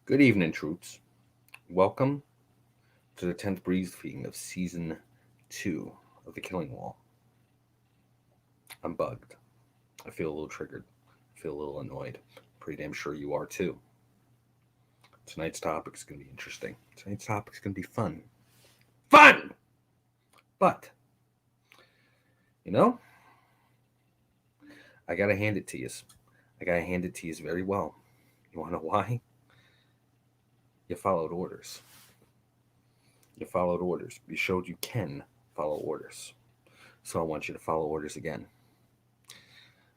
Good evening, troops. Welcome to the 10th briefing of Season 2 of The Killing Wall. I'm bugged. I feel a little triggered. I feel a little annoyed. Pretty damn sure you are too. Tonight's topic is going to be interesting. Tonight's topic is going to be fun. Fun! But, you know, I got to hand it to you. I got to hand it to you very well. You want to know why? You followed orders. You followed orders. You showed you can follow orders. So I want you to follow orders again.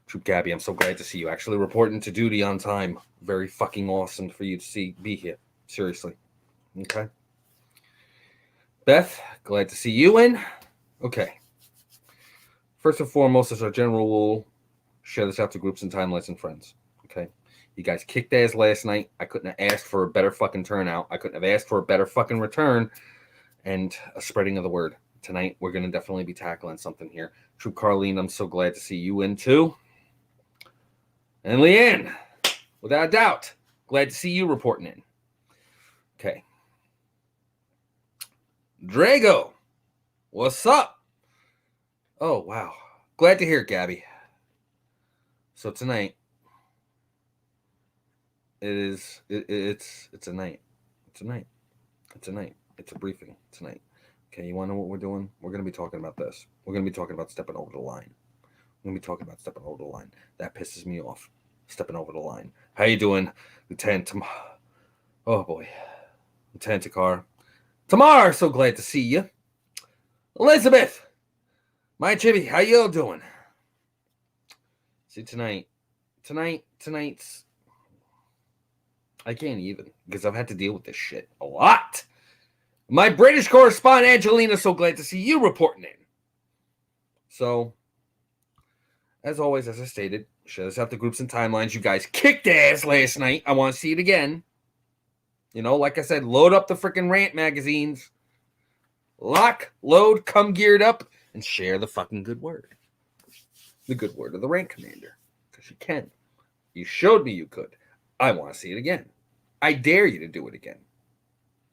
Troop Gabby, I'm so glad to see you actually reporting to duty on time. Very fucking awesome for you to be here. Seriously. Okay. Beth, glad to see you in. Okay. First and foremost, as our general rule, share this out to groups and timelines and friends. Okay. You guys kicked ass last night. I couldn't have asked for a better fucking turnout. I couldn't have asked for a better fucking return and a spreading of the word. Tonight, we're going to definitely be tackling something here. Troop Carlene, I'm so glad to see you in too. And Leanne, without a doubt, glad to see you reporting in. Okay. Drago, what's up? Oh, wow. Glad to hear it, Gabby. So tonight, it's a night. It's a night. It's a night. It's a briefing tonight. Okay, you want to know what we're doing? We're going to be talking about this. We're going to be talking about stepping over the line. We're going to be talking about stepping over the line. That pisses me off. Stepping over the line. How you doing, Lieutenant Oh, boy. Lieutenant Takar. Tamar, so glad to see you. Elizabeth. My chibi, how you all doing? See, tonight's... I can't even, because I've had to deal with this shit a lot. My British correspondent, Angelina, so glad to see you reporting in. So, as always, as I stated, share this out to groups and timelines. You guys kicked ass last night. I want to see it again. You know, like I said, load up the freaking rant magazines. Lock, load, come geared up, and share the fucking good word. The good word of the rank commander. Because you can. You showed me you could. I want to see it again. I dare you to do it again.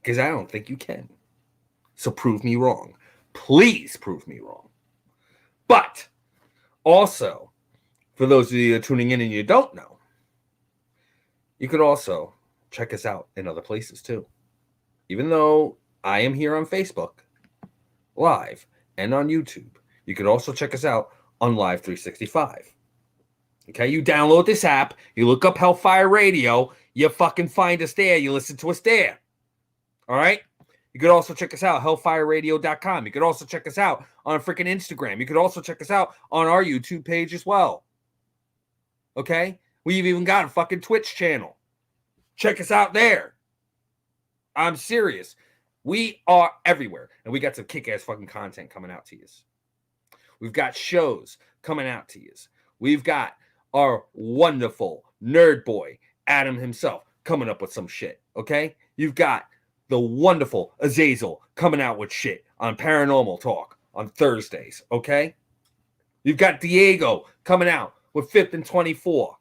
Because I don't think you can. So prove me wrong. Please prove me wrong. But also, for those of you tuning in and you don't know, you could also check us out in other places too. Even though I am here on Facebook, live, and on YouTube, you could also check us out on Live 365. Okay, you download this app, you look up Hellfire Radio, you fucking find us there, you listen to us there. All right? You could also check us out, hellfireradio.com. You could also check us out on freaking Instagram. You could also check us out on our YouTube page as well. Okay? We've even got a fucking Twitch channel. Check us out there. I'm serious. We are everywhere. And we got some kick-ass fucking content coming out to you. We've got shows coming out to you. We've got our wonderful nerd boy, Adam himself, coming up with some shit. Okay? You've got the wonderful Azazel coming out with shit on Paranormal Talk on Thursdays, okay? You've got Diego coming out with 5th and 24,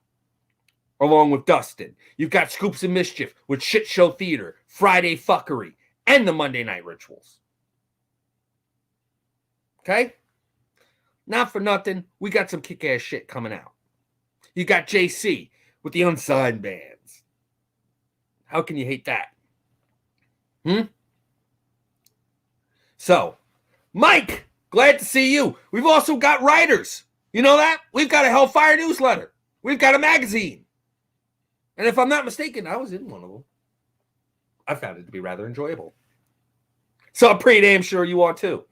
along with Dustin. You've got Scoops and Mischief with Shit Show Theater, Friday Fuckery, and the Monday Night Rituals. Okay? Not for nothing, we got some kick-ass shit coming out. You got JC with the Unsigned Bands. How can you hate that? So, Mike, glad to see you. We've also got writers. You know that? We've got a Hellfire newsletter. We've got a magazine. And if I'm not mistaken, I was in one of them. I found it to be rather enjoyable. So I'm pretty damn sure you are too.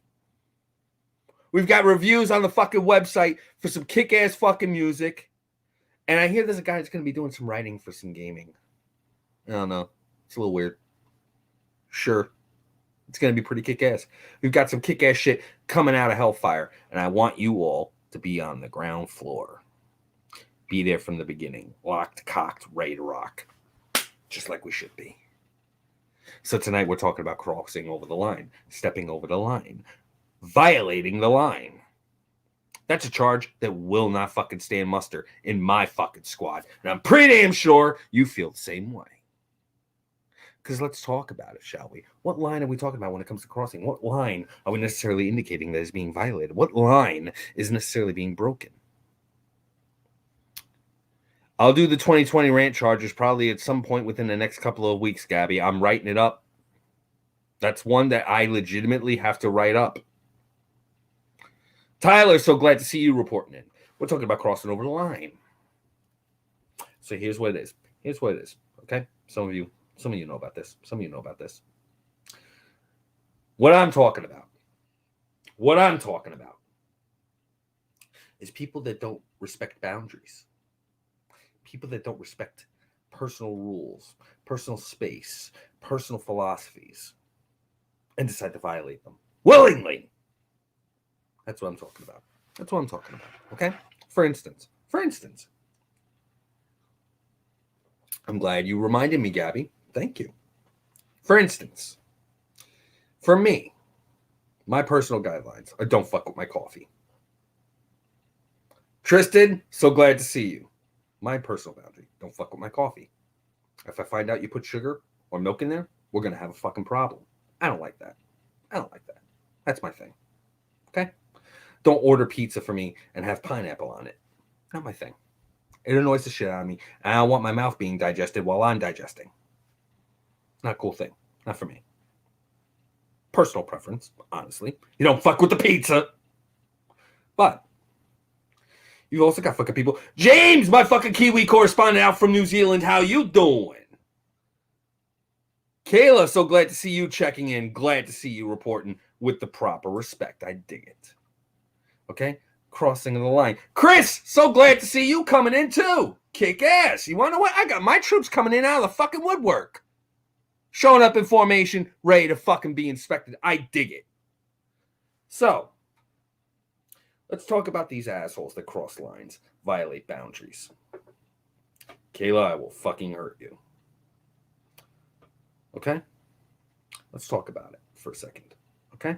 We've got reviews on the fucking website for some kick-ass fucking music. And I hear there's a guy that's going to be doing some writing for some gaming. I don't know. It's a little weird. Sure. It's going to be pretty kick-ass. We've got some kick-ass shit coming out of Hellfire, and I want you all to be on the ground floor. Be there from the beginning. Locked, cocked, ready to rock. Just like we should be. So tonight we're talking about crossing over the line, stepping over the line, violating the line. That's a charge that will not fucking stand muster in my fucking squad. And I'm pretty damn sure you feel the same way. Because let's talk about it, shall we? What line are we talking about when it comes to crossing? What line are we necessarily indicating that is being violated? What line is necessarily being broken? I'll do the 2020 rant charges probably at some point within the next couple of weeks, Gabby. I'm writing it up. That's one that I legitimately have to write up. Tyler, so glad to see you reporting in. We're talking about crossing over the line. So here's what it is. Here's what it is. Okay? Some of you know about this. Some of you know about this. What I'm talking about is people that don't respect boundaries. People that don't respect personal rules, personal space, personal philosophies, and decide to violate them willingly. That's what I'm talking about. Okay? For instance, I'm glad you reminded me, Gabby. Thank you. For instance, for me, my personal guidelines are don't fuck with my coffee. Tristan, so glad to see you. My personal boundary, don't fuck with my coffee. If I find out you put sugar or milk in there, we're going to have a fucking problem. I don't like that. That's my thing. Okay? Don't order pizza for me and have pineapple on it. Not my thing. It annoys the shit out of me. And I don't want my mouth being digested while I'm digesting. Not a cool thing. Not for me. Personal preference, honestly. You don't fuck with the pizza. But you've also got fucking people. James, my fucking Kiwi correspondent out from New Zealand. How you doing? Kayla, so glad to see you checking in. Glad to see you reporting with the proper respect. I dig it. Okay? Crossing the line. Chris, so glad to see you coming in too. Kick ass. You want to know what? I got my troops coming in out of the fucking woodwork. Showing up in formation, ready to fucking be inspected. I dig it. So, let's talk about these assholes that cross lines, violate boundaries. Kayla, I will fucking hurt you. Okay? Let's talk about it for a second. Okay?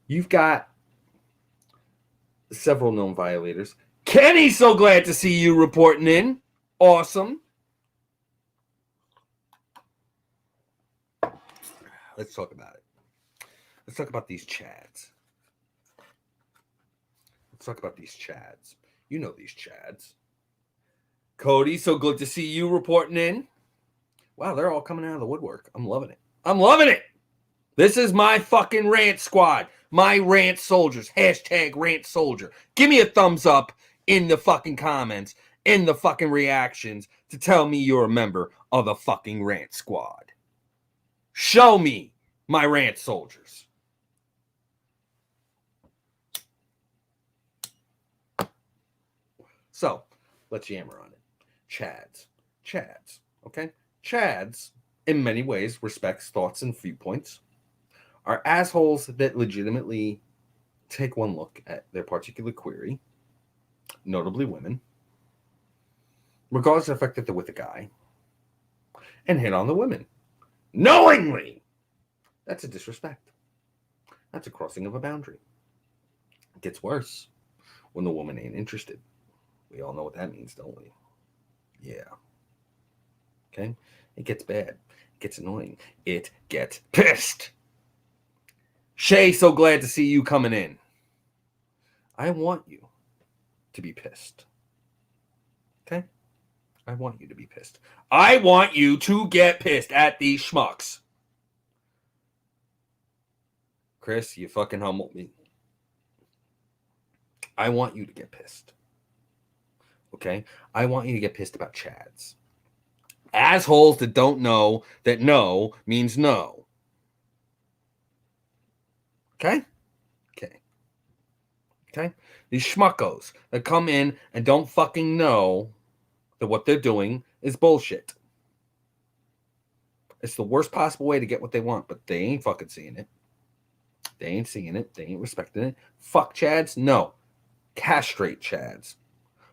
You've got several known violators. Kenny, so glad to see you reporting in. Awesome. Let's talk about it. Let's talk about these Chads. You know these Chads. Cody, so good to see you reporting in. Wow, they're all coming out of the woodwork. I'm loving it. This is my fucking rant squad. My rant soldiers. Hashtag rant soldier. Give me a thumbs up in the fucking comments, in the fucking reactions to tell me you're a member of the fucking rant squad. Show me my rant soldiers. So, let's yammer on it. Chads. Okay? Chads, in many ways, respects thoughts and viewpoints, are assholes that legitimately take one look at their particular query, notably women, regardless of the fact that they're with a guy, and hit on the women. Knowingly! That's a disrespect. That's a crossing of a boundary. It gets worse when the woman ain't interested. We all know what that means, don't we? Yeah. Okay? It gets bad. It gets annoying. It gets pissed. Shay, so glad to see you coming in. I want you to be pissed. Okay? I want you to be pissed. I want you to get pissed at these schmucks. Chris, you fucking humbled me. I want you to get pissed. Okay? I want you to get pissed about Chads. Assholes that don't know that no means no. Okay? These schmuckos that come in and don't fucking know that what they're doing is bullshit. It's the worst possible way to get what they want, but they ain't fucking seeing it. They ain't seeing it. They ain't respecting it. Fuck Chads? No. Castrate Chads.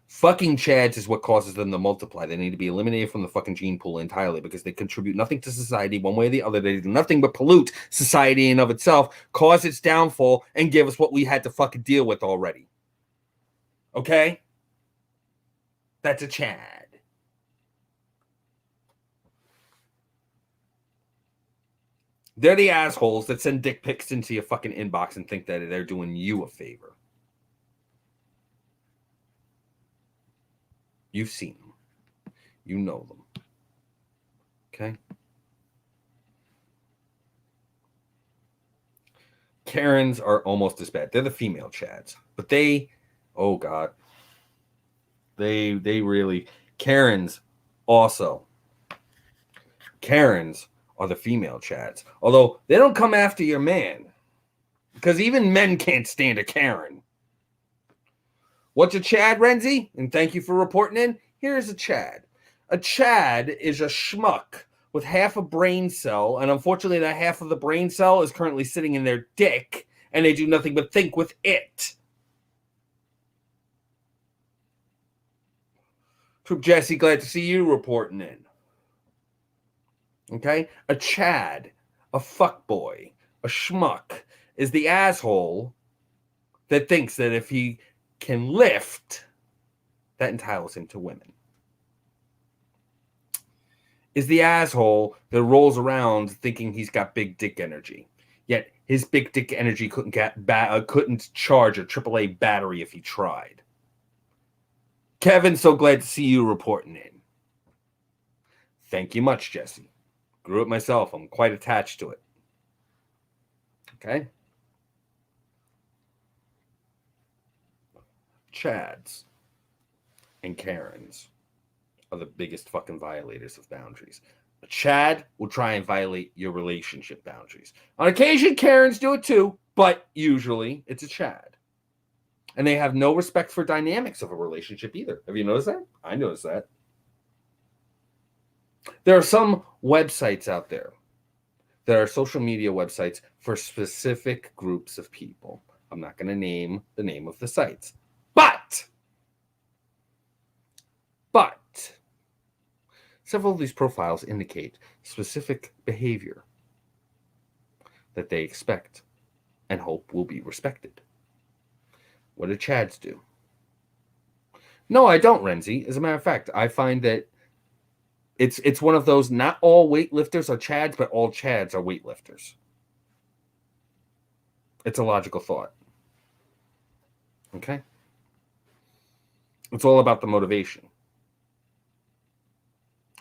Fucking Chads is what causes them to multiply. They need to be eliminated from the fucking gene pool entirely because they contribute nothing to society one way or the other. They do nothing but pollute society in of itself, cause its downfall, and give us what we had to fucking deal with already. Okay? That's a Chad. They're the assholes that send dick pics into your fucking inbox and think that they're doing you a favor. You've seen them. You know them. Okay? Karens are almost as bad. They're the female Chads. But they, oh God. They really, Karens also. Karens are the female Chads. Although they don't come after your man. Because even men can't stand a Karen. What's a Chad, Renzi? And thank you for reporting in. Here's a Chad. A Chad is a schmuck with half a brain cell, and unfortunately that half of the brain cell is currently sitting in their dick, and they do nothing but think with it. Troop Jesse, glad to see you reporting in. Okay? A Chad, a fuckboy, a schmuck is the asshole that thinks that if he can lift, that entitles him to women. Is the asshole that rolls around thinking he's got big dick energy. Yet his big dick energy couldn't charge a AAA battery if he tried. Kevin, so glad to see you reporting in. Thank you much, Jesse. Grew it myself. I'm quite attached to it. Okay? Chads and Karens are the biggest fucking violators of boundaries. A Chad will try and violate your relationship boundaries. On occasion, Karens do it too, but usually it's a Chad. And they have no respect for dynamics of a relationship either. Have you noticed that? I noticed that. There are some websites out there that are social media websites for specific groups of people. I'm not going to name the name of the sites. But several of these profiles indicate specific behavior that they expect and hope will be respected. What do Chads do? No, I don't, Renzi. As a matter of fact, I find that it's one of those, not all weightlifters are Chads, but all Chads are weightlifters. It's a logical thought. Okay? It's all about the motivation.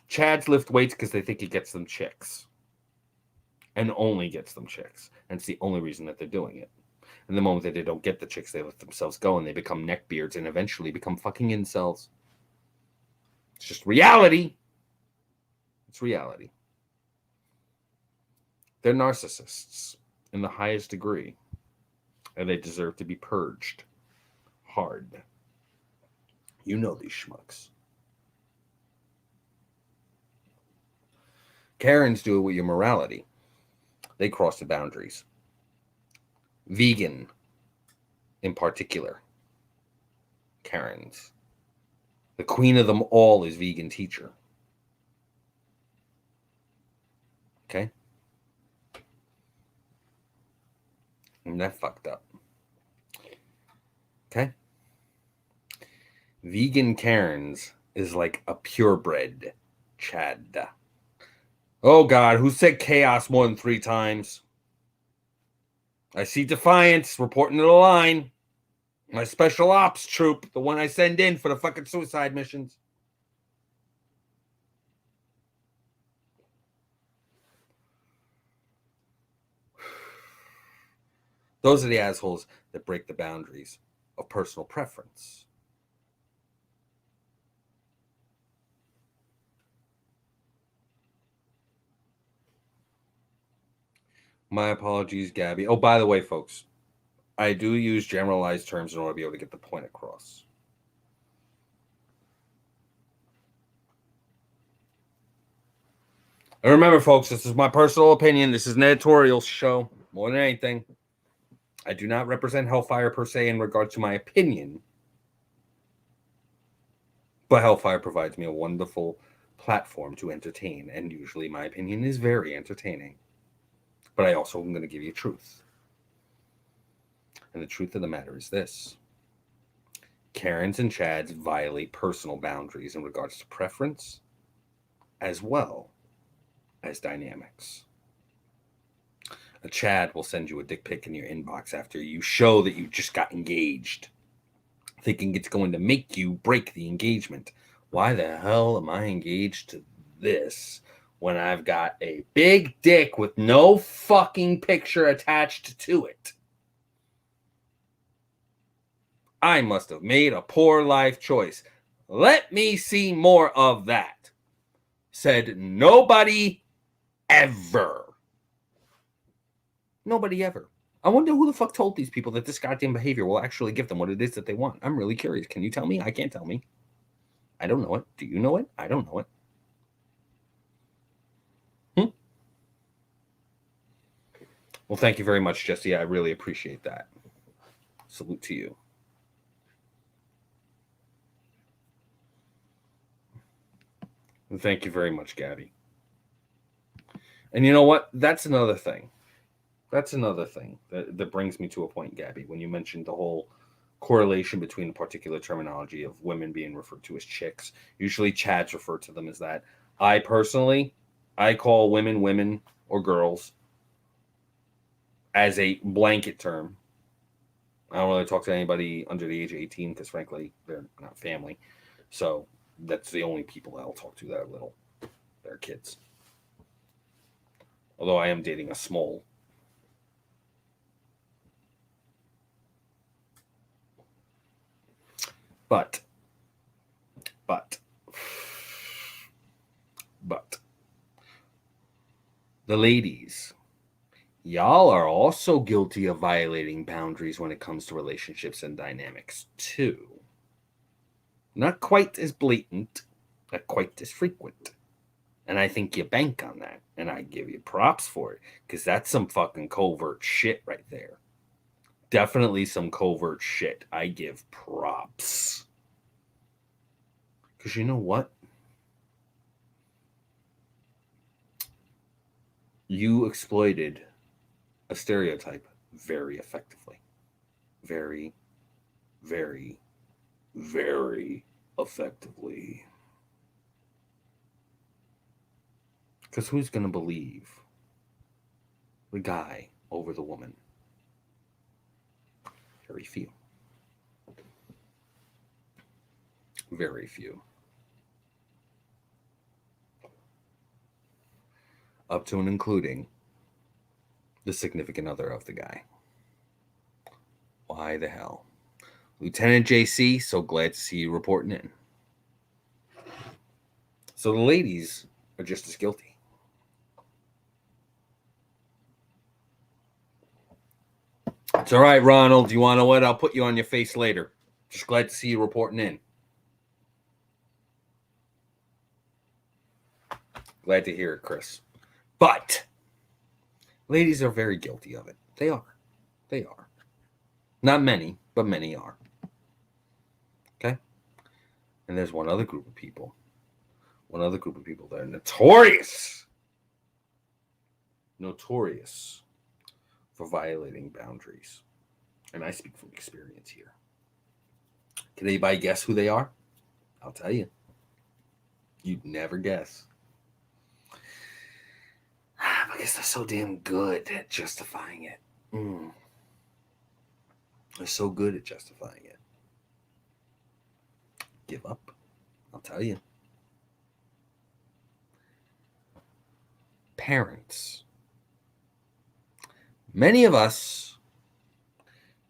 Chads lift weights because they think it gets them chicks. And only gets them chicks. And it's the only reason that they're doing it. And the moment that they don't get the chicks, they let themselves go and they become neckbeards and eventually become fucking incels. It's just reality. It's reality. They're narcissists in the highest degree. And they deserve to be purged hard. You know these schmucks. Karens do it with your morality. They cross the boundaries. Vegan, in particular. Karens. The queen of them all is vegan teacher. Okay? And that fucked up. Okay? Vegan Karens is like a purebred Chad. Oh God, who said chaos more than 3 times? I see Defiance reporting to the line. My special ops troop, the one I send in for the fucking suicide missions. Those are the assholes that break the boundaries of personal preference. My apologies, Gabby. Oh, by the way, folks, I do use generalized terms in order to be able to get the point across. And remember, folks, this is my personal opinion. This is an editorial show more than anything. I do not represent Hellfire per se in regards to my opinion. But Hellfire provides me a wonderful platform to entertain. And usually my opinion is very entertaining. But I also am going to give you truth. And the truth of the matter is this. Karens and Chads violate personal boundaries in regards to preference as well as dynamics. A Chad will send you a dick pic in your inbox after you show that you just got engaged, thinking it's going to make you break the engagement. Why the hell am I engaged to this when I've got a big dick with no fucking picture attached to it? I must have made a poor life choice. Let me see more of that. Said nobody ever. Nobody ever. I wonder who the fuck told these people that this goddamn behavior will actually give them what it is that they want. I'm really curious. Can you tell me? I can't tell me. I don't know it. Do you know it? I don't know it. Well, thank you very much, Jesse. I really appreciate that. Salute to you. And thank you very much, Gabby. And you know what? That's another thing. That's another thing that brings me to a point, Gabby, when you mentioned the whole correlation between the particular terminology of women being referred to as chicks. Usually Chads refer to them as that. I personally, I call women women or girls as a blanket term. I don't really talk to anybody under the age of 18 because, frankly, they're not family. So that's the only people I'll talk to that are little. They're kids. Although I am dating a small. But the ladies, y'all are also guilty of violating boundaries when it comes to relationships and dynamics too. Not quite as blatant, not quite as frequent. And I think you bank on that. And I give you props for it. Because that's some fucking covert shit right there. Definitely some covert shit. I give props. Because you know what? You exploited a stereotype very effectively. Very, very, very effectively. Because who's going to believe the guy over the woman? Very few. Very few. Up to and including the significant other of the guy. Why the hell? Lieutenant JC, so glad to see you reporting in. So the ladies are just as guilty. It's all right, Ronald. You want to know what? I'll put you on your face later. Just glad to see you reporting in. Glad to hear it, Chris. But ladies are very guilty of it. They are. They are. Not many, but many are. Okay? And there's one other group of people. One other group of people that are notorious. Notorious for violating boundaries. And I speak from experience here. Can anybody guess who they are? I'll tell you. You'd never guess. Because they're so damn good at justifying it. They're so good at justifying it. Give up. I'll tell you. Parents. Many of us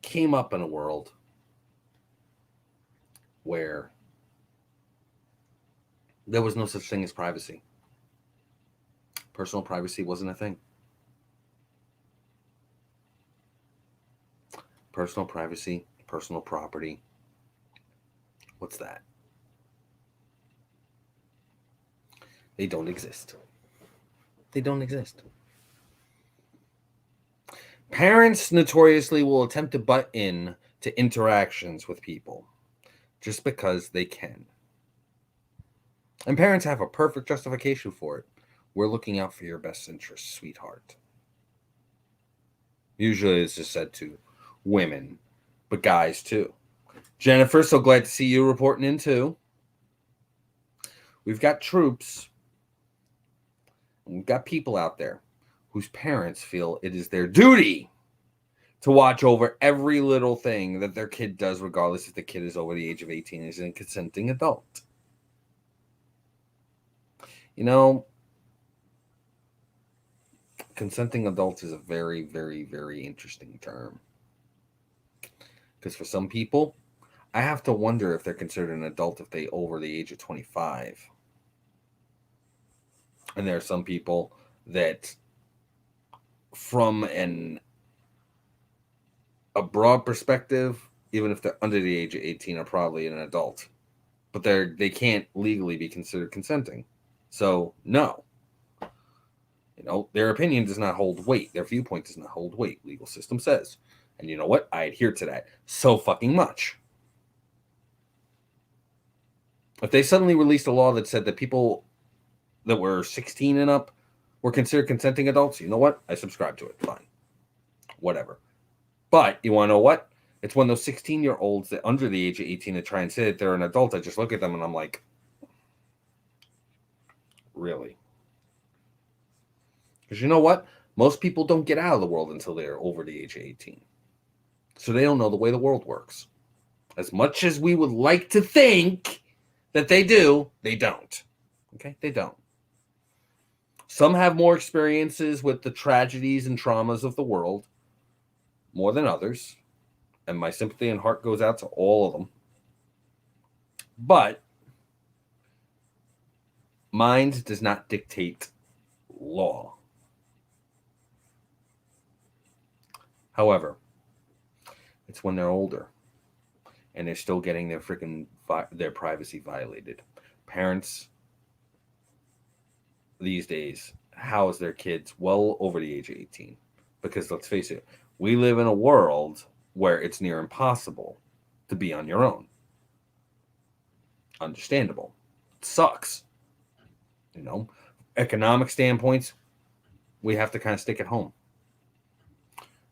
came up in a world where there was no such thing as privacy. Personal privacy wasn't a thing. Personal privacy, personal property. What's that? They don't exist. They don't exist. Parents notoriously will attempt to butt in to interactions with people just because they can. And parents have a perfect justification for it. We're looking out for your best interests, sweetheart. Usually it's just said to women, but guys too. Jennifer, so glad to see you reporting in too. We've got troops. We've got people out there whose parents feel it is their duty to watch over every little thing that their kid does, regardless if the kid is over the age of 18 and is a consenting adult. You know, consenting adult is a very, very, very interesting term. Because for some people, I have to wonder if they're considered an adult if they over the age of 25. And there are some people that, from a broad perspective, even if they're under the age of 18, are probably an adult. But they can't legally be considered consenting. So, no. You know, their opinion does not hold weight. Their viewpoint does not hold weight. Legal system says. And you know what? I adhere to that so fucking much. If they suddenly released a law that said that people that were 16 and up were considered consenting adults, you know what? I subscribe to it. Fine. Whatever. But you want to know what? It's when those 16-year-olds that under the age of 18 that try and say that they're an adult, I just look at them and I'm like, really? Because you know what? Most people don't get out of the world until they're over the age of 18. So they don't know the way the world works. As much as we would like to think that they do, they don't. Okay? They don't. Some have more experiences with the tragedies and traumas of the world, more than others. And my sympathy and heart goes out to all of them. But mind does not dictate law. However, it's when they're older and they're still getting their privacy violated. Parents these days house their kids well over the age of 18. Because let's face it, we live in a world where it's near impossible to be on your own. Understandable. It sucks. You know, economic standpoints, we have to kind of stick at home.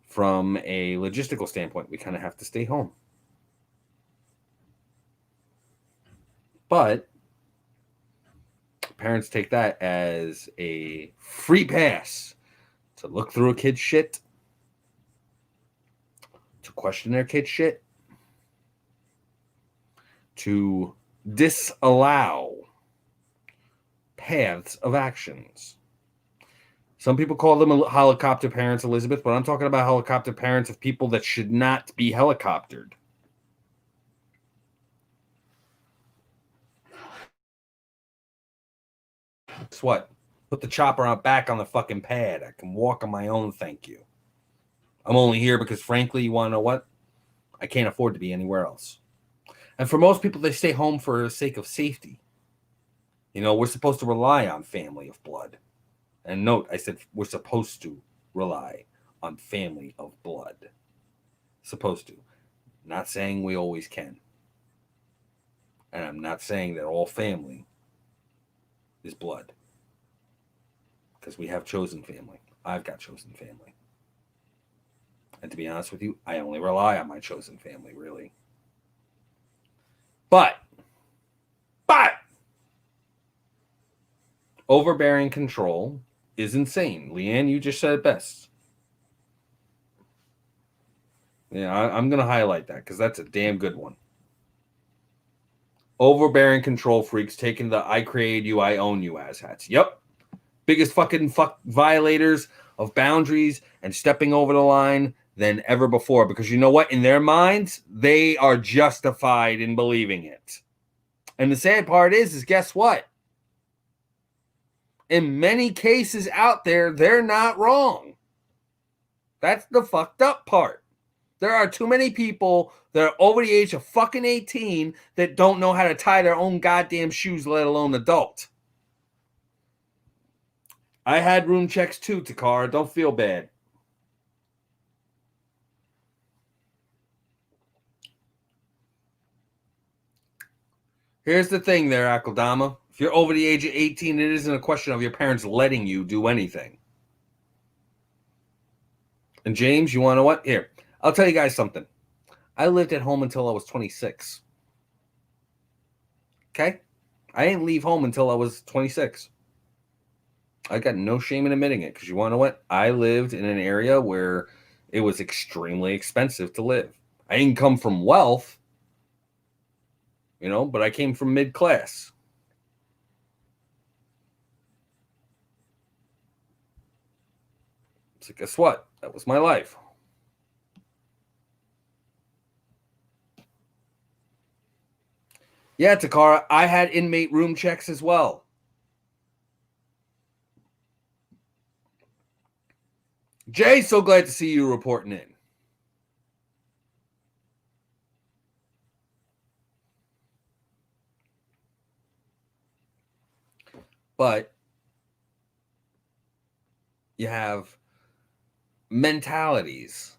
From a logistical standpoint, we kind of have to stay home. But parents take that as a free pass to look through a kid's shit, to question their kid's shit, to disallow paths of actions. Some people call them helicopter parents, Elizabeth, but I'm talking about helicopter parents of people that should not be helicoptered. Guess what? Put the chopper out back on the fucking pad. I can walk on my own, thank you. I'm only here because, frankly, you want to know what? I can't afford to be anywhere else. And for most people, they stay home for the sake of safety. You know, we're supposed to rely on family of blood. And note, I said we're supposed to rely on family of blood. Supposed to. Not saying we always can. And I'm not saying that all family is blood. Because we have chosen family. I've got chosen family. And to be honest with you, I only rely on my chosen family, really. But overbearing control is insane. Leanne, you just said it best. Yeah, I'm going to highlight that because that's a damn good one. Overbearing control freaks taking the I created you, I own you ass hats. Yep. Biggest fucking violators of boundaries and stepping over the line than ever before. Because you know what? In their minds, they are justified in believing it. And the sad part is guess what? In many cases out there, they're not wrong. That's the fucked up part. There are too many people that are over the age of fucking 18 that don't know how to tie their own goddamn shoes, let alone adult. I had room checks too, Takara. Don't feel bad. Here's the thing there, Akaldama. If you're over the age of 18, it isn't a question of your parents letting you do anything. And James, you want to know what? Here, I'll tell you guys something. I lived at home until I was 26. Okay? I didn't leave home until I was 26. I got no shame in admitting it because you want to know what? I lived in an area where it was extremely expensive to live. I didn't come from wealth, but I came from mid-class. So guess what? That was my life. Yeah, Takara, I had inmate room checks as well. Jay, so glad to see you reporting in. But you have mentalities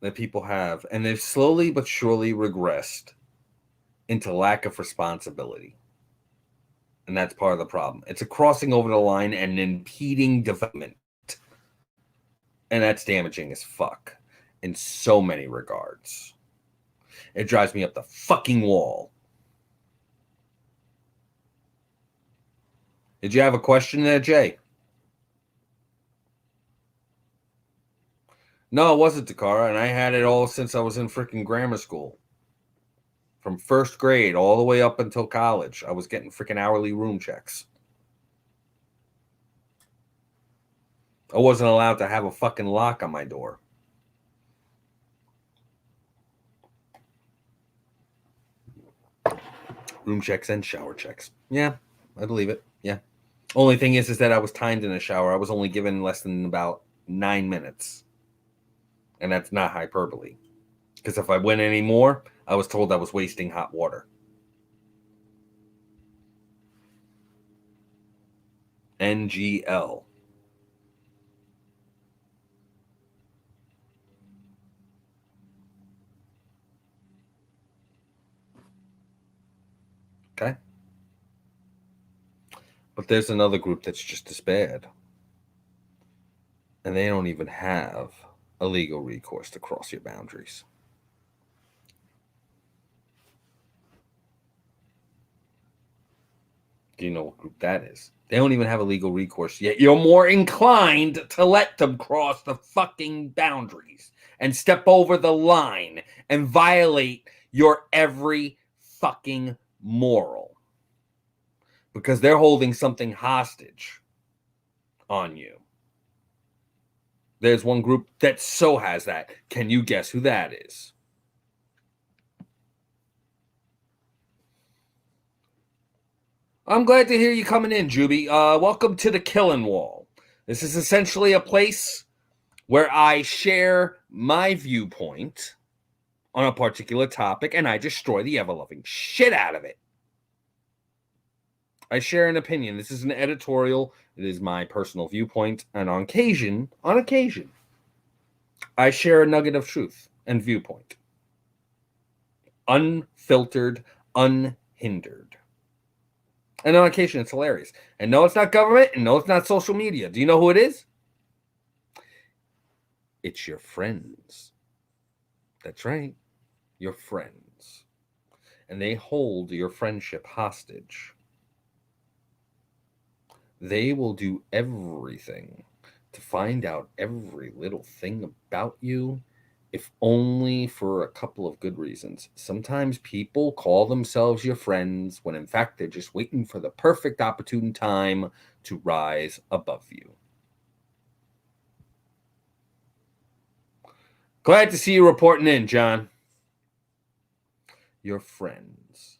that people have, and they've slowly but surely regressed into lack of responsibility. And that's part of the problem. It's a crossing over the line and impeding development. And that's damaging as fuck in so many regards. It drives me up the fucking wall. Did you have a question there, Jay? No, it wasn't Takara, and I had it all since I was in freaking grammar school. From first grade all the way up until college, I was getting freaking hourly room checks. I wasn't allowed to have a fucking lock on my door. Room checks and shower checks. Yeah, I believe it. Yeah. Only thing is that I was timed in the shower. I was only given less than about 9 minutes. And that's not hyperbole. Because if I went any more, I was told I was wasting hot water. NGL. Okay. But there's another group that's just as bad. And they don't even have a legal recourse to cross your boundaries. Do you know what group that is? They don't even have a legal recourse, yet you're more inclined to let them cross the fucking boundaries and step over the line and violate your every fucking moral. Because they're holding something hostage on you. There's one group that so has that. Can you guess who that is? I'm glad to hear you coming in, Juby. Welcome to the Killing Wall. This is essentially a place where I share my viewpoint on a particular topic and I destroy the ever-loving shit out of it. I share an opinion. This is an editorial. It is my personal viewpoint. And on occasion, I share a nugget of truth and viewpoint. Unfiltered, unhindered. And on occasion, it's hilarious. And no, it's not government. And no, it's not social media. Do you know who it is? It's your friends. That's right. Your friends. And they hold your friendship hostage. They will do everything to find out every little thing about you, if only for a couple of good reasons. Sometimes people call themselves your friends when in fact they're just waiting for the perfect opportune time to rise above you. Glad to see you reporting in, John. Your friends.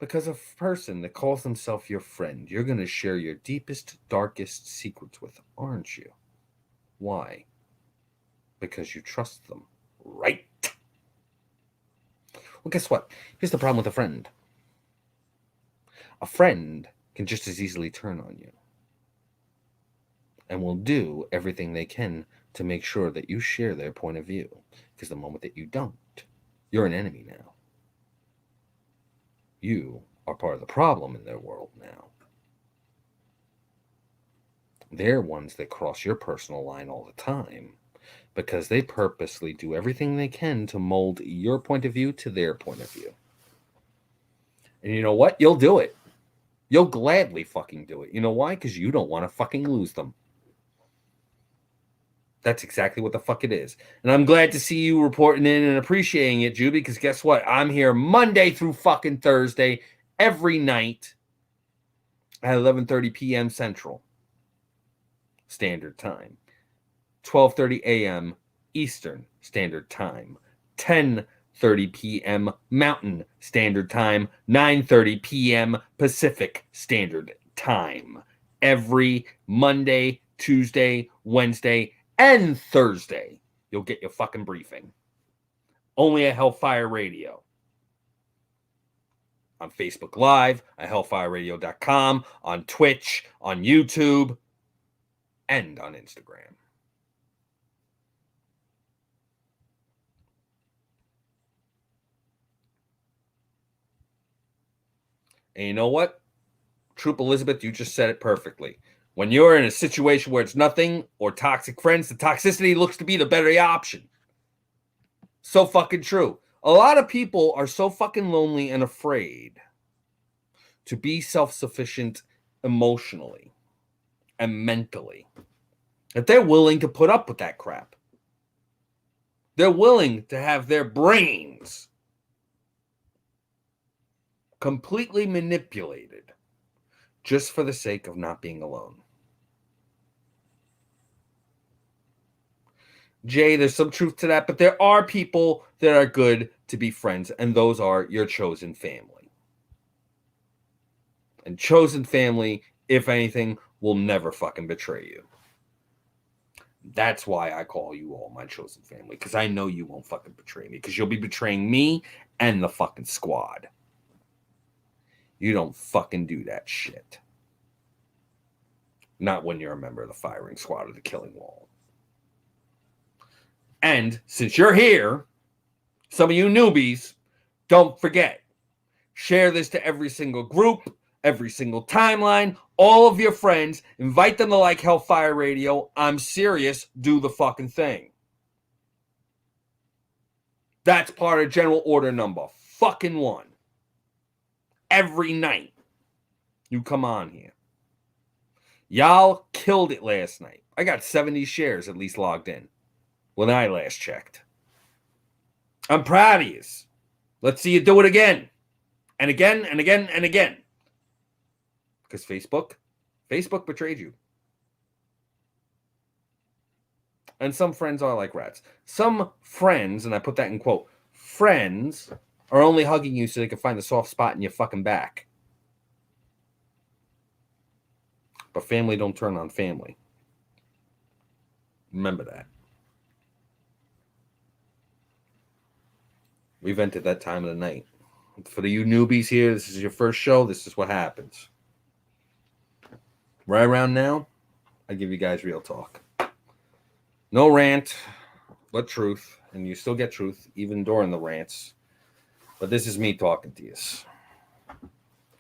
Because a person that calls themselves your friend, you're going to share your deepest, darkest secrets with, aren't you? Why? Because you trust them, right? Well, guess what? Here's the problem with a friend. A friend can just as easily turn on you and will do everything they can to make sure that you share their point of view. Because the moment that you don't, you're an enemy now. You are part of the problem in their world now. They're ones that cross your personal line all the time because they purposely do everything they can to mold your point of view to their point of view. And you know what? You'll do it. You'll gladly fucking do it. You know why? Because you don't want to fucking lose them. That's exactly what the fuck it is. And I'm glad to see you reporting in and appreciating it, Juby, because guess what? I'm here Monday through fucking Thursday every night at 11:30 p.m. Central Standard Time, 12:30 a.m. Eastern Standard Time, 10:30 p.m. Mountain Standard Time, 9:30 p.m. Pacific Standard Time. Every Monday, Tuesday, Wednesday, and Thursday, you'll get your fucking briefing. Only at Hellfire Radio. On Facebook Live, at hellfireradio.com, on Twitch, on YouTube, and on Instagram. And you know what? Troop Elizabeth, you just said it perfectly. When you're in a situation where it's nothing or toxic friends, the toxicity looks to be the better option. So fucking true. A lot of people are so fucking lonely and afraid to be self-sufficient emotionally and mentally that they're willing to put up with that crap. They're willing to have their brains completely manipulated just for the sake of not being alone. Jay, there's some truth to that, but there are people that are good to be friends, and those are your chosen family. And chosen family, if anything, will never fucking betray you. That's why I call you all my chosen family, because I know you won't fucking betray me, because you'll be betraying me and the fucking squad. You don't fucking do that shit. Not when you're a member of the firing squad or the killing wall. And since you're here, some of you newbies, don't forget, share this to every single group, every single timeline, all of your friends, invite them to like Hellfire Radio. I'm serious, do the fucking thing. That's part of general order number fucking 1. Every night, you come on here. Y'all killed it last night. I got 70 shares at least logged in when I last checked. I'm proud of you. Let's see you do it again. And again, and again, and again. Because Facebook betrayed you. And some friends are like rats. Some friends, and I put that in quote, friends are only hugging you so they can find the soft spot in your fucking back. But family don't turn on family. Remember that. We've entered that time of the night. For the you newbies here, this is your first show. This is what happens. Right around now, I give you guys real talk. No rant, but truth. And you still get truth, even during the rants. But this is me talking to you.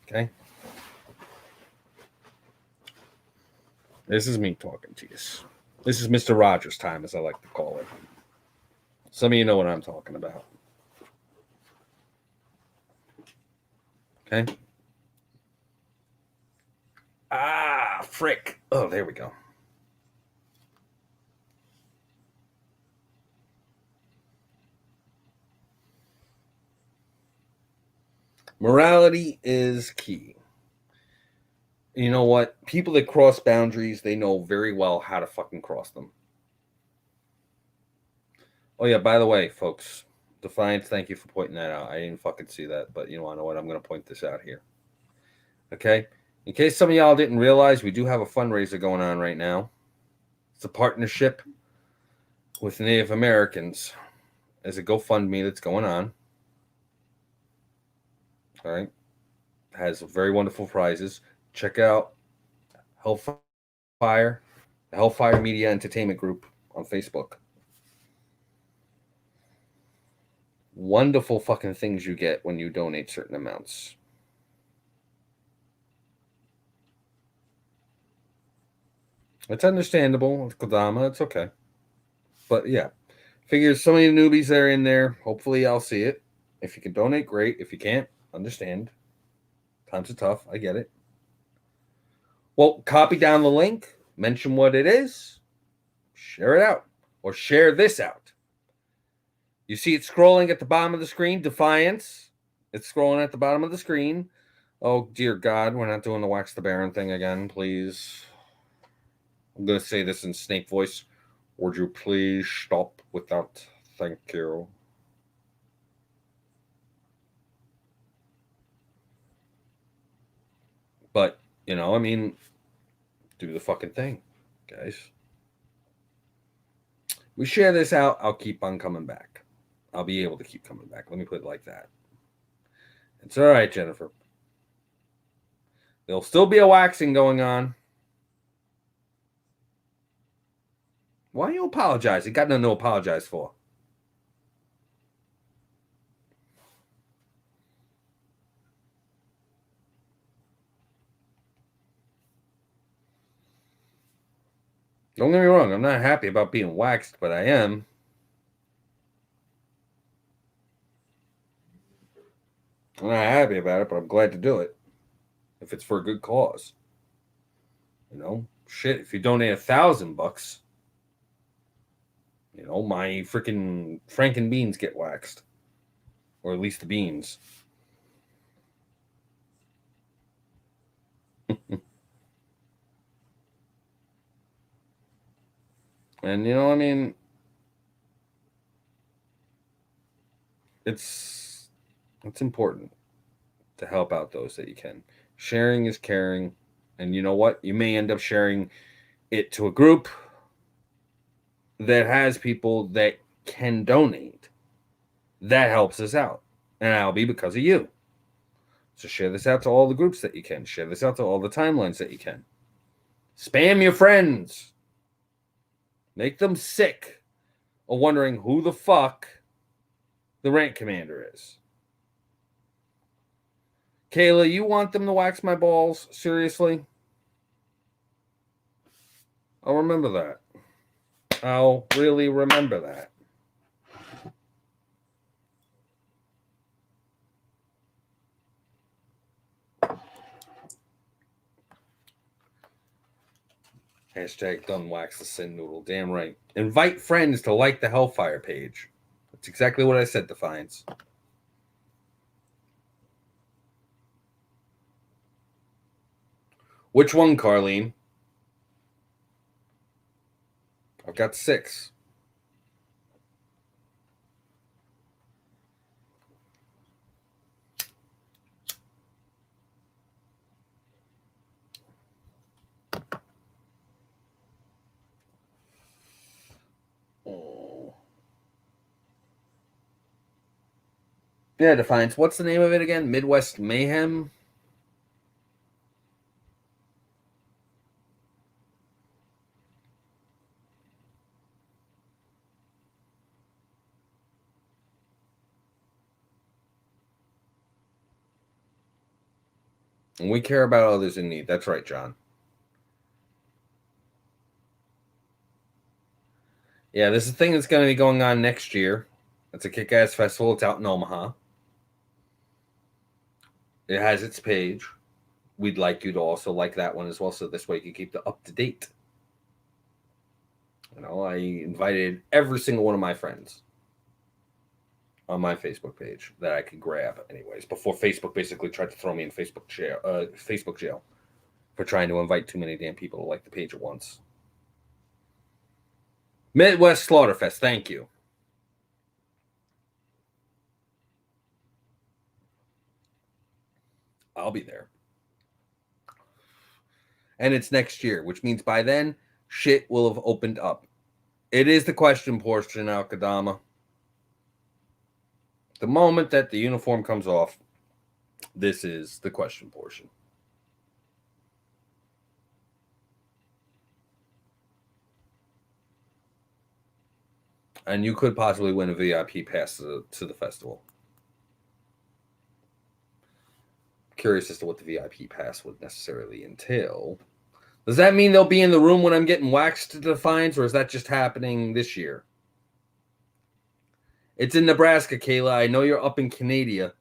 Okay? This is me talking to you. This is Mr. Rogers time, as I like to call it. Some of you know what I'm talking about. Okay? Ah, frick. Oh, there we go. Morality is key. You know what? People that cross boundaries, they know very well how to fucking cross them. Oh, yeah, by the way, folks, Defiance, thank you for pointing that out. I didn't fucking see that, but you know what? I'm going to point this out here. Okay? In case some of y'all didn't realize, we do have a fundraiser going on right now. It's a partnership with Native Americans. There's a GoFundMe that's going on. All right? Has very wonderful prizes. Check out Hellfire, the Hellfire Media Entertainment Group on Facebook. Wonderful fucking things you get when you donate certain amounts. It's understandable. It's Kodama. It's okay. But yeah, figures so many newbies that are in there. Hopefully I'll see it. If you can donate, great. If you can't, understand. Times are tough. I get it. Well, copy down the link, mention what it is, share it out, or share this out. You see it scrolling at the bottom of the screen, Defiance. It's scrolling at the bottom of the screen. Oh, dear God, we're not doing the Wax the Baron thing again, please. I'm going to say this in snake voice. Would you please stop with that? Thank you. But, you know, I mean, do the fucking thing, guys. We share this out, I'll keep on coming back. I'll be able to keep coming back. Let me put it like that. It's all right, Jennifer. There'll still be a waxing going on. Why are you apologizing? Got nothing to apologize for. Don't get me wrong. I'm not happy about being waxed, but I am. I'm not happy about it, but I'm glad to do it. If it's for a good cause. You know? Shit, if you donate $1,000, you know, my freaking Franken beans get waxed. Or at least the beans. And, you know, I mean, it's important to help out those that you can. Sharing is caring. And you know what? You may end up sharing it to a group that has people that can donate. That helps us out. And that'll be because of you. So share this out to all the groups that you can. Share this out to all the timelines that you can. Spam your friends. Make them sick of wondering who the fuck the rank commander is. Kayla, you want them to wax my balls? Seriously? I'll remember that. I'll really remember that. Hashtag done wax the sin noodle. Damn right. Invite friends to like the Hellfire page. That's exactly what I said, Defiance. Which one, Carlene? I've got 6. Oh. Yeah, Defiance. What's the name of it again? Midwest Mayhem? And we care about others in need. That's right, John. Yeah, this is a thing that's going to be going on next year. It's a kick-ass festival. It's out in Omaha. It has its page. We'd like you to also like that one as well, so this way you can keep the up-to-date. You know, I invited every single one of my friends on my Facebook page that I could grab, anyways. Before Facebook basically tried to throw me in Facebook jail for trying to invite too many damn people to like the page at once. Midwest Slaughterfest, thank you. I'll be there. And it's next year, which means by then, shit will have opened up. It is the question portion, Al Kadama. The moment that the uniform comes off, this is the question portion. And you could possibly win a VIP pass to the festival. Curious as to what the VIP pass would necessarily entail. Does that mean they'll be in the room when I'm getting waxed to Defiance, or is that just happening this year? It's in Nebraska, Kayla. I know you're up in Canada.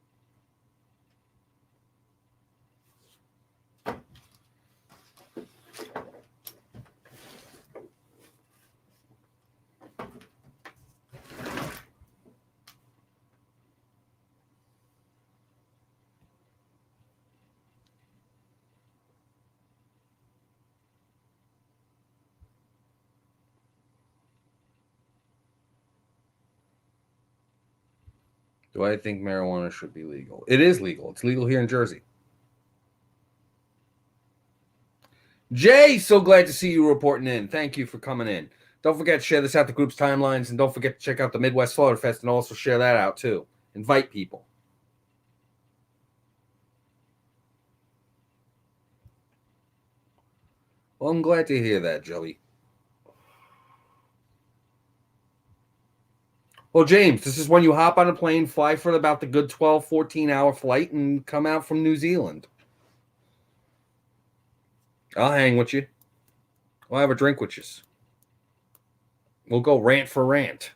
Do I think marijuana should be legal? It is legal. It's legal here in Jersey. Jay, so glad to see you reporting in. Thank you for coming in. Don't forget to share this out to groups' timelines, and don't forget to check out the Midwest Slaughter Fest and also share that out too. Invite people. Well, I'm glad to hear that, Joey. Well, James, this is when you hop on a plane, fly for about the good 12, 14-hour flight, and come out from New Zealand. I'll hang with you. I'll have a drink with you. We'll go rant for rant.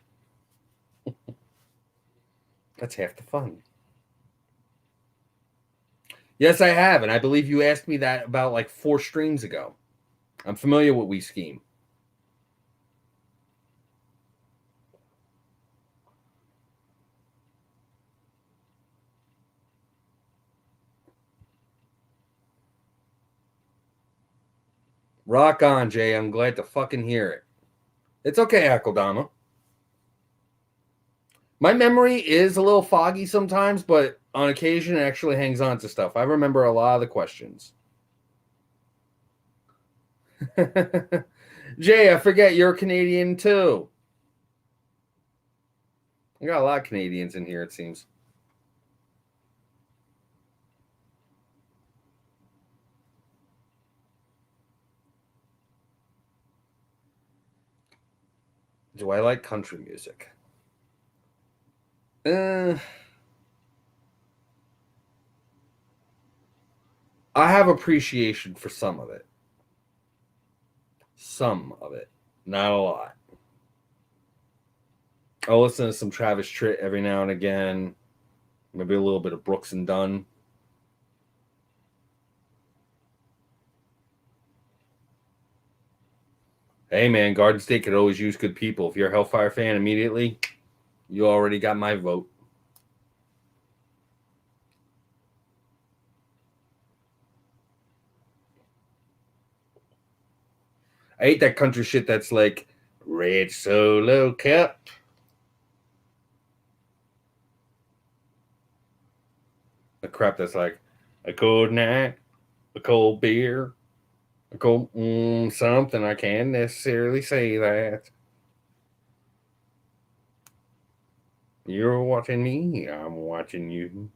That's half the fun. Yes, I have, and I believe you asked me that about like 4 streams ago. I'm familiar with We Scheme. Rock on, Jay. I'm glad to fucking hear it. It's okay, Akeldama. My memory is a little foggy sometimes, but on occasion it actually hangs on to stuff. I remember a lot of the questions. Jay, I forget you're Canadian too. We got a lot of Canadians in here, it seems. Do I like country music? I have appreciation for some of it. Some of it. Not a lot. I'll listen to some Travis Tritt every now and again. Maybe a little bit of Brooks and Dunn. Hey, man, Garden State could always use good people. If you're a Hellfire fan immediately, you already got my vote. I hate that country shit that's like Red Solo Cup. The crap that's like a cold night, a cold beer, a cold something. I can't necessarily say that. You're watching me, I'm watching you.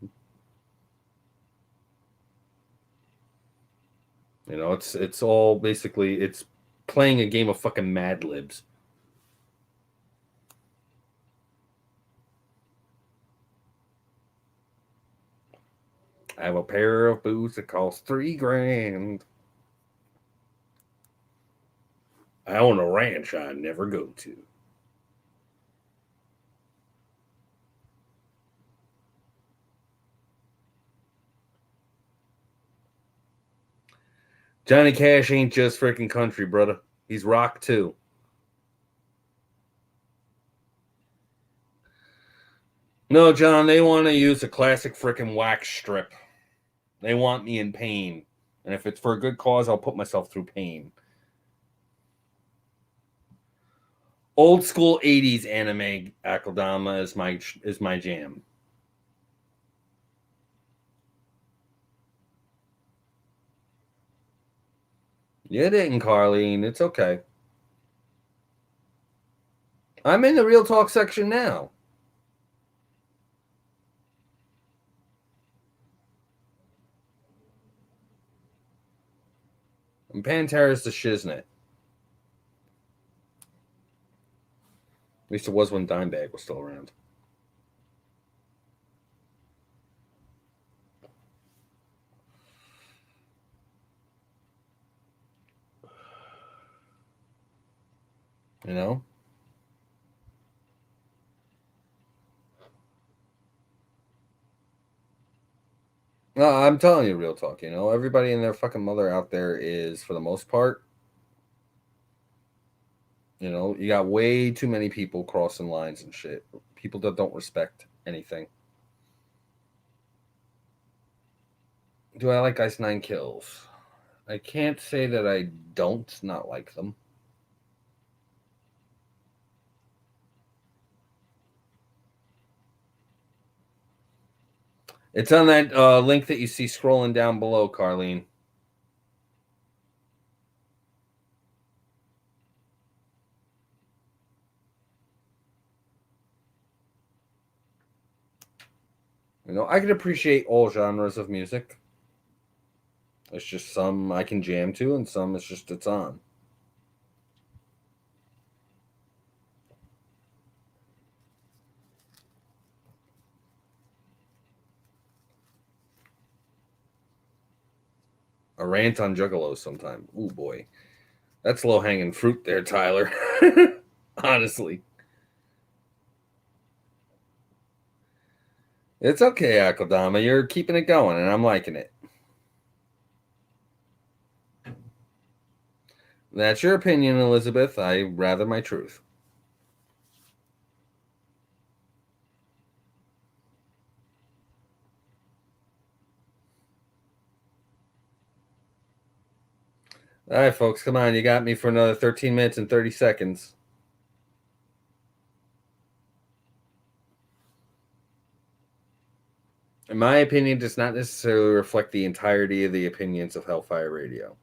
You know, it's all basically it's playing a game of fucking Mad Libs. I have a pair of boots that cost $3,000. I own a ranch I never go to. Johnny Cash ain't just freaking country, brother. He's rock too. No, John, they want to use a classic freaking wax strip. They want me in pain. And if it's for a good cause, I'll put myself through pain. Old school 80s anime Akeldama is my jam. You didn't, Carlene. It's okay. I'm in the Real Talk section now. And Pantera's the shiznit. At least it was when Dimebag was still around. You know? No, I'm telling you real talk, you know? Everybody and their fucking mother out there is, for the most part, you know, you got way too many people crossing lines and shit. People that don't respect anything. Do I like Ice Nine Kills? I can't say that I don't not like them. It's on that link that you see scrolling down below, Carlene. You know, I can appreciate all genres of music. It's just some I can jam to, and some it's just it's on. A rant on Juggalos sometime. Ooh boy, that's low hanging fruit there, Tyler. Honestly, it's okay, Akadama. You're keeping it going, and I'm liking it. That's your opinion, Elizabeth. I rather my truth. All right, folks, come on. You got me for another 13 minutes and 30 seconds. In my opinion, does not necessarily reflect the entirety of the opinions of Hellfire Radio.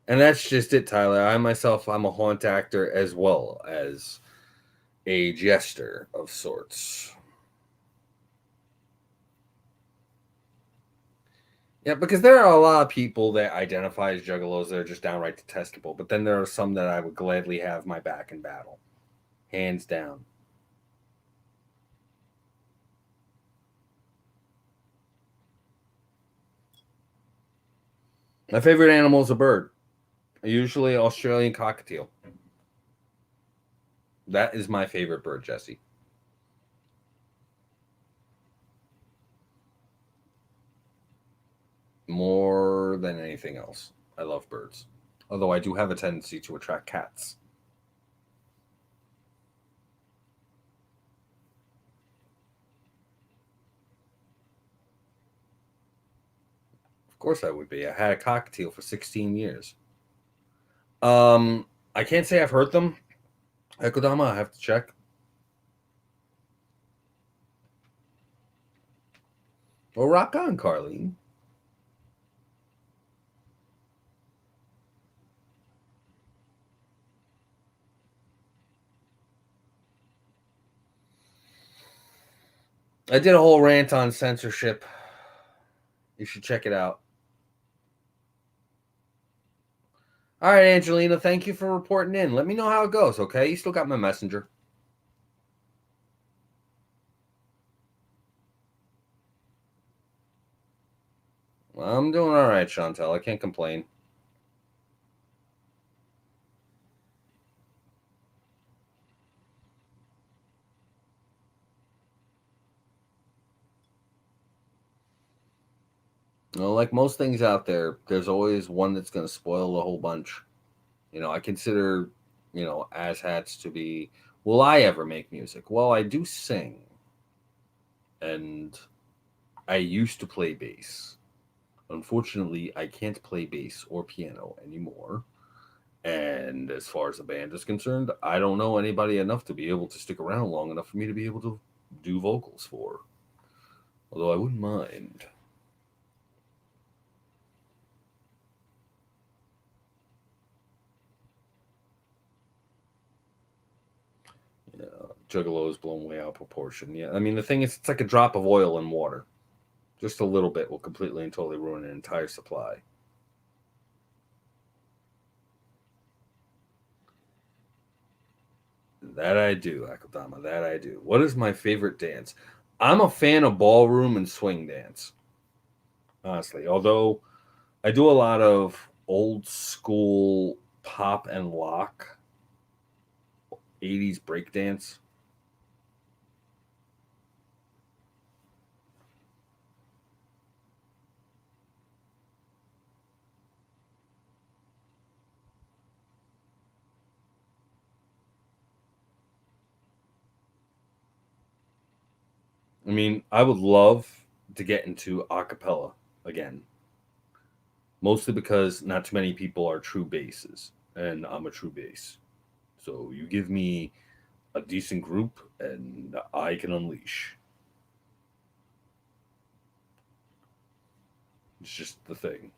And that's just it, Tyler. I myself, I'm a haunt actor as well as a jester of sorts. Yeah, because there are a lot of people that identify as juggalos that are just downright detestable, but then there are some that I would gladly have my back in battle. Hands down. My favorite animal is a bird, usually Australian cockatiel. That is my favorite bird, Jesse. More than anything else. I love birds. Although I do have a tendency to attract cats. Of course I would be. I had a cockatiel for 16 years. I can't say I've heard them. Ekodama, I have to check. Well, rock on, Carlene. I did a whole rant on censorship. You should check it out. All right, Angelina, thank you for reporting in. Let me know how it goes, okay? You still got my messenger. Well, I'm doing all right, Chantel. I can't complain. You know, like most things out there, there's always one that's going to spoil the whole bunch. You know, I consider, asshats to be, will I ever make music? Well, I do sing. And I used to play bass. Unfortunately, I can't play bass or piano anymore. And as far as the band is concerned, I don't know anybody enough to be able to stick around long enough for me to be able to do vocals for. Although I wouldn't mind. Yeah, Juggalo is blown way out of proportion. Yeah, I mean, the thing is, it's like a drop of oil in water. Just a little bit will completely and totally ruin an entire supply. That I do, Akadama. That I do. What is my favorite dance? I'm a fan of ballroom and swing dance. Honestly, although I do a lot of old school pop and lock, 80s breakdance. I mean, I would love to get into a cappella again. Mostly because not too many people are true basses. and I'm a true bass. So you give me a decent group, and I can unleash. It's just the thing.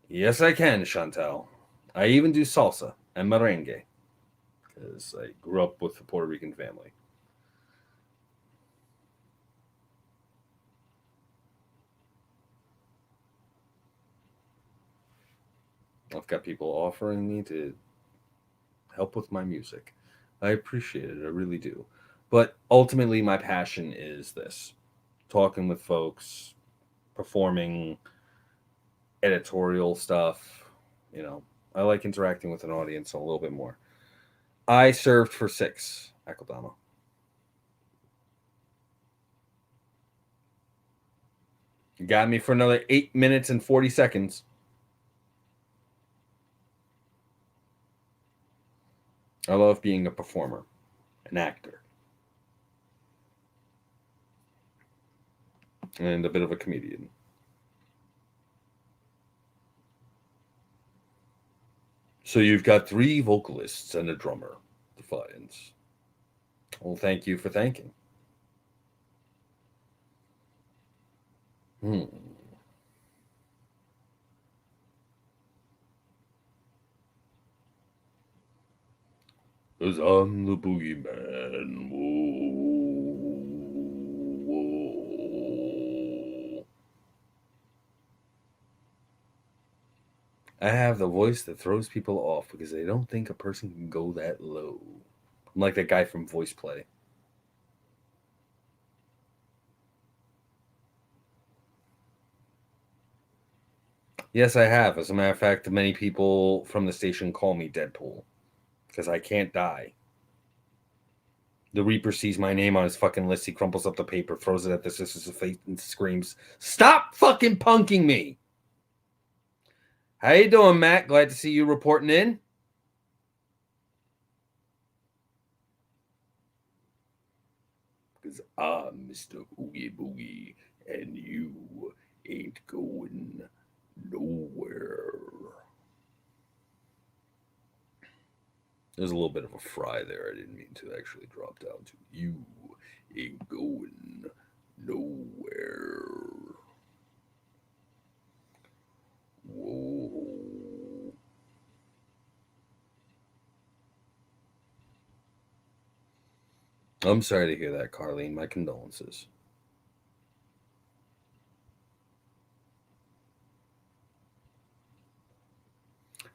Yes, I can, Chantal. I even do salsa and merengue because I grew up with a Puerto Rican family. I've got people offering me to help with my music. I appreciate it, I really do. But ultimately, my passion is this talking with folks, performing editorial stuff. You know, I like interacting with an audience a little bit more. I served for 6, Akodama. You got me for another 8 minutes and 40 seconds. I love being a performer, an actor, and a bit of a comedian. So you've got 3 vocalists and a drummer, Defiance. Well, thank you for thanking. Hmm. 'Cause I'm the boogeyman. Whoa. I have the voice that throws people off because they don't think a person can go that low. I'm like that guy from Voice Play. Yes, I have. As a matter of fact, many people from the station call me Deadpool because I can't die. The Reaper sees my name on his fucking list. He crumples up the paper, throws it at the Sisters of Fate, and screams, "Stop fucking punking me!" How you doing, Matt? Glad to see you reporting in. Because I'm Mr. Oogie Boogie, and you ain't going nowhere. There's a little bit of a fry there. I didn't mean to actually drop down to you ain't going nowhere. Whoa. I'm sorry to hear that, Carlene. My condolences.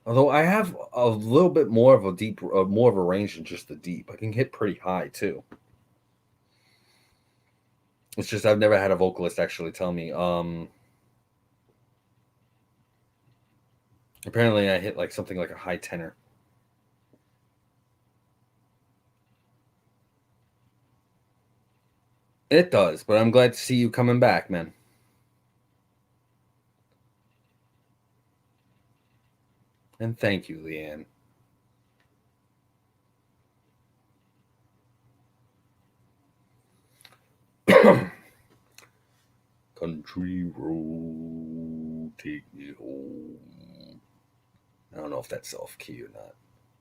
Although I have a little bit more of a deep, more of a range than just the deep. I can hit pretty high too. It's just I've never had a vocalist actually tell me. Apparently I hit like something like a high tenor. It does, but I'm glad to see you coming back, man. And thank you, Leanne. Country road, take me home. I don't know if that's off key or not.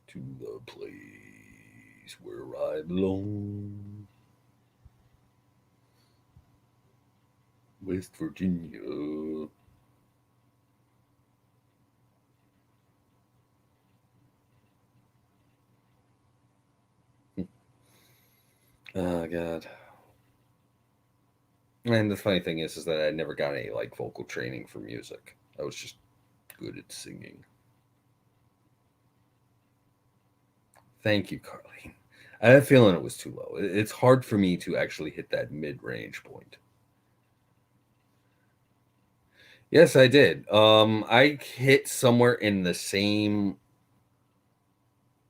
To the place where I belong, West Virginia. Oh God. And the funny thing is that I never got any like vocal training for music. I was just good at singing. Thank you, Carlene. I had a feeling it was too low. It's hard for me to actually hit that mid-range point. Yes, I did. I hit somewhere in the same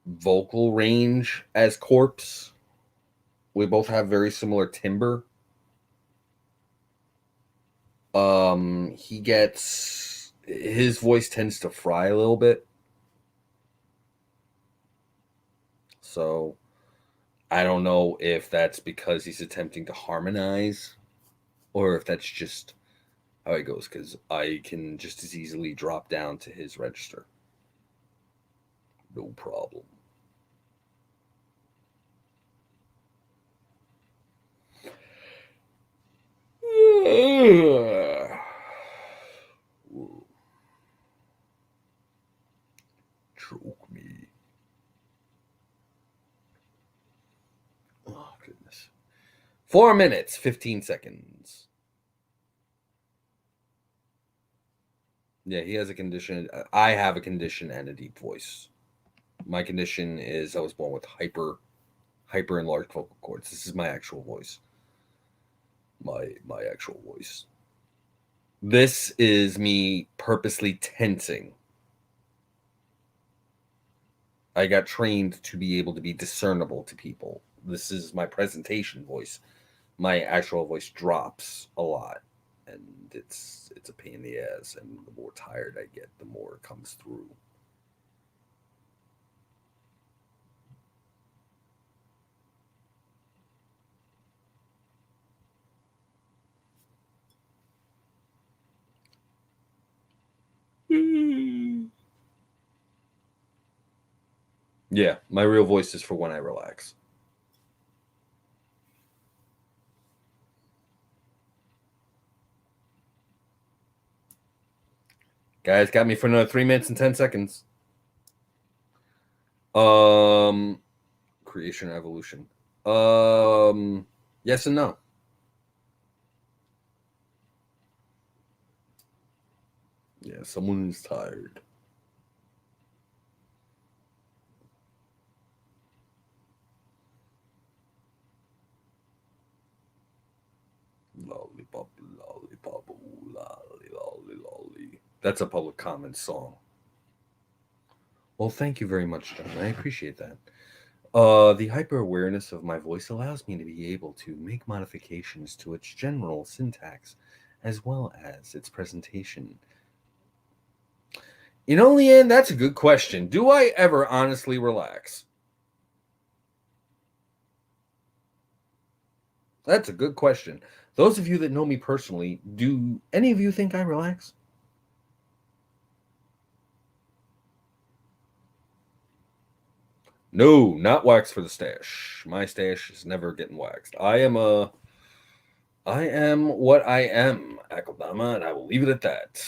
vocal range as Corpse. We both have very similar timbre. He gets his voice tends to fry a little bit. So I don't know if that's because he's attempting to harmonize or if that's just how it goes because I can just as easily drop down to his register. No problem. Choke me. Oh, goodness. 4 minutes, 15 seconds. Yeah, he has a condition. I have a condition and a deep voice. My condition is I was born with hyper enlarged vocal cords. This is my actual voice. My actual voice. This is me purposely tensing. I got trained to be able to be discernible to people. This is my presentation voice. My actual voice drops a lot, and it's a pain in the ass. And the more tired I get, the more it comes through. Yeah, my real voice is for when I relax. Guys, got me for another 3 minutes and 10 seconds. Creation or evolution. Yes and no. Yeah, someone is tired. Lollipop, lollipop, ooh, lolly, lolly, lolly. That's a public comment song. Well, thank you very much, John. I appreciate that. The hyper awareness of my voice allows me to be able to make modifications to its general syntax as well as its presentation. You know, Leanne, that's a good question. Do I ever honestly relax? That's a good question. Those of you that know me personally, do any of you think I relax? No, not wax for the stash. My stash is never getting waxed. I am what I am, Akaldama, and I will leave it at that.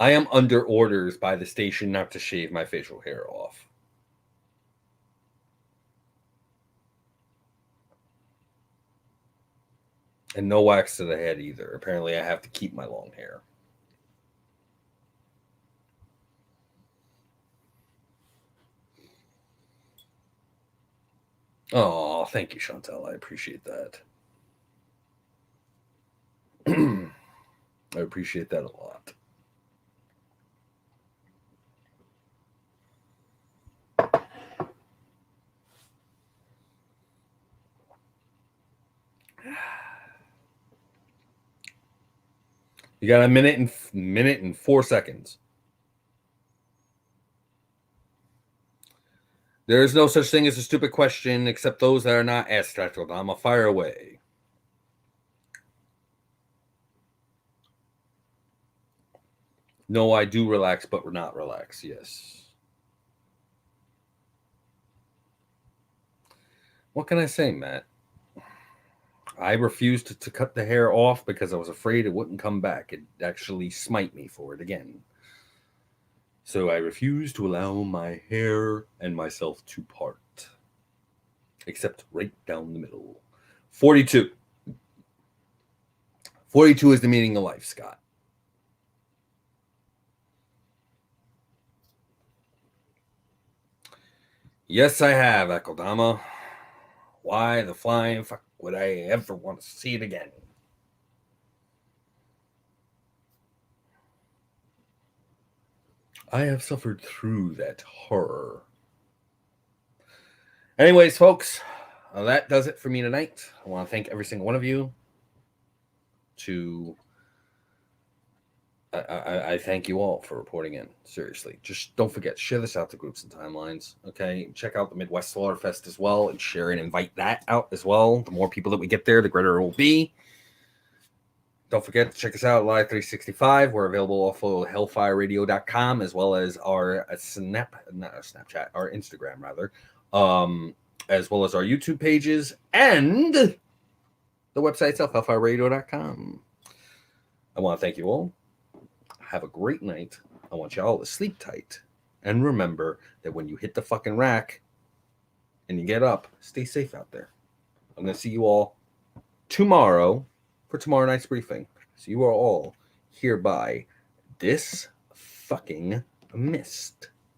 I am under orders by the station not to shave my facial hair off. And no wax to the head either. Apparently, I have to keep my long hair. Oh, thank you, Chantel. I appreciate that. I appreciate that a lot. You got a minute and 4 seconds. There is no such thing as a stupid question except those that are not asked, Akaldama. Fire away. No, I do relax, but we're not relax. Yes. What can I say, Matt? I refused to cut the hair off because I was afraid it wouldn't come back. It'd actually smite me for it again. So I refused to allow my hair and myself to part. Except right down the middle. 42. 42 is the meaning of life, Scott. Yes, I have, Akaldama. Why the flying fuck would I ever want to see it again? I have suffered through that horror. Anyways, folks, that does it for me tonight. I want to thank every single one of you. I thank you all for reporting in. Seriously, just don't forget, share this out to groups and timelines. Okay, check out the Midwest Slaughterfest as well, and share and invite that out as well. The more people that we get there, the greater it will be. Don't forget to check us out, Live 365. We're available off of hellfireradio.com as well as our Snapchat, our Instagram, rather, as well as our YouTube pages and the website itself, hellfireradio.com. I want to thank you all. Have a great night. I want you all to sleep tight. And remember that when you hit the fucking rack and you get up, stay safe out there. I'm going to see you all tomorrow for tomorrow night's briefing. So you are all hereby fucking missed.